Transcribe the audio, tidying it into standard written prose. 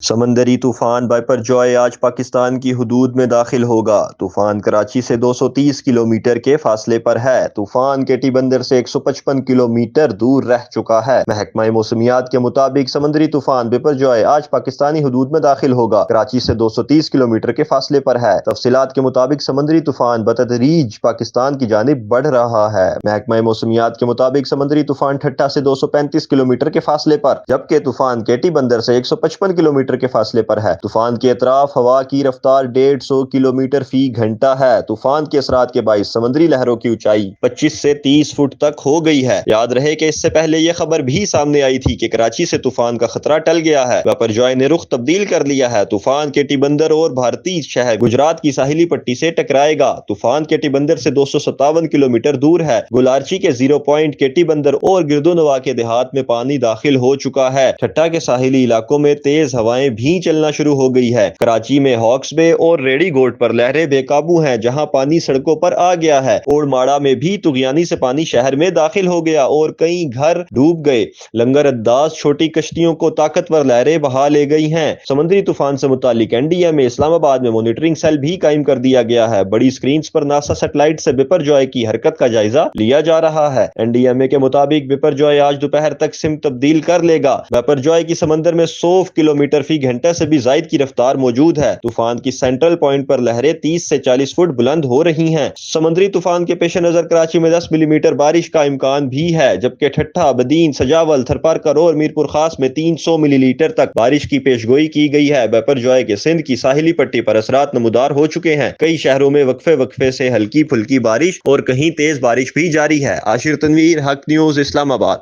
سمندری طوفان بائپر جوائے آج پاکستان کی حدود میں داخل ہوگا۔ طوفان کراچی سے 230 کلومیٹر کے فاصلے پر ہے۔ طوفان کیٹی بندر سے 155 کلومیٹر دور رہ چکا ہے۔ محکمہ موسمیات کے مطابق سمندری طوفان بائپر جوائے آج پاکستانی حدود میں داخل ہوگا۔ کراچی سے 230 کلومیٹر کے فاصلے پر ہے۔ تفصیلات کے مطابق سمندری طوفان بتدریج پاکستان کی جانب بڑھ رہا ہے۔ محکمہ موسمیات کے مطابق سمندری طوفان ٹھٹھا سے 235 کلومیٹر کے فاصلے پر، جبکہ طوفان کیٹی بندر سے 155 کلومیٹر کے فاصلے پر ہے۔ طوفان کے اطراف ہوا کی رفتار 150 کلومیٹر فی گھنٹہ ہے۔ طوفان کے اثرات کے باعث سمندری لہروں کی اونچائی 25 سے 30 فٹ تک ہو گئی ہے۔ یاد رہے کہ اس سے پہلے یہ خبر بھی سامنے آئی تھی کہ کراچی سے طوفان کا خطرہ ٹل گیا ہے۔ بائپر جوائے نے رخ تبدیل کر لیا ہے۔ طوفان کیٹی بندر اور بھارتی شہر گجرات کی ساحلی پٹی سے ٹکرائے گا۔ طوفان کیٹی بندر سے 257 کلومیٹر دور ہے۔ گلارچی کے 0 پوائنٹ کیٹی بندر اور گردو نواح کے دیہات میں پانی داخل ہو چکا ہے۔ ٹھٹھا کے ساحلی علاقوں میں تیز ہوائیں بھی چلنا شروع ہو گئی ہے۔ کراچی میں ہاکس بے اور ریڈی گوٹ پر لہریں بے قابو ہیں، جہاں پانی سڑکوں پر آ گیا ہے۔ اوڑ ماڑا میں بھی طغیانی سے پانی شہر میں داخل ہو گیا اور کئی گھر ڈوب گئے۔ لنگر انداز چھوٹی کشتیوں کو طاقتور لہریں بہا لے گئی ہیں۔ سمندری طوفان سے متعلق NDMA میں اسلام آباد میں مانیٹرنگ سیل بھی قائم کر دیا گیا ہے۔ بڑی سکرینز پر ناسا سیٹلائٹ سے بائپر جوائے کی حرکت کا جائزہ لیا جا رہا ہے۔ NDMA کے مطابق بائپر جوائے آج دوپہر تک سمت تبدیل کر لے گا۔ بائپر جوائے کی سمندر میں 100 کلومیٹر فی گھنٹہ سے بھی زائد کی رفتار موجود ہے۔ طوفان کی سینٹرل پوائنٹ پر لہریں 30 سے 40 فٹ بلند ہو رہی ہیں۔ سمندری طوفان کے پیش نظر کراچی میں 10 ملی میٹر بارش کا امکان بھی ہے، جبکہ ٹھٹھا، بدین، سجاول، تھرپارکر اور میرپور خاص میں 300 ملی لیٹر تک بارش کی پیشگوئی کی گئی ہے۔ بائپر جوائے کے سندھ کی ساحلی پٹی پر اثرات نمودار ہو چکے ہیں۔ کئی شہروں میں وقفے سے ہلکی پھلکی بارش اور کہیں تیز بارش بھی جاری ہے۔ عاشر تنویر، حق نیوز، اسلام آباد۔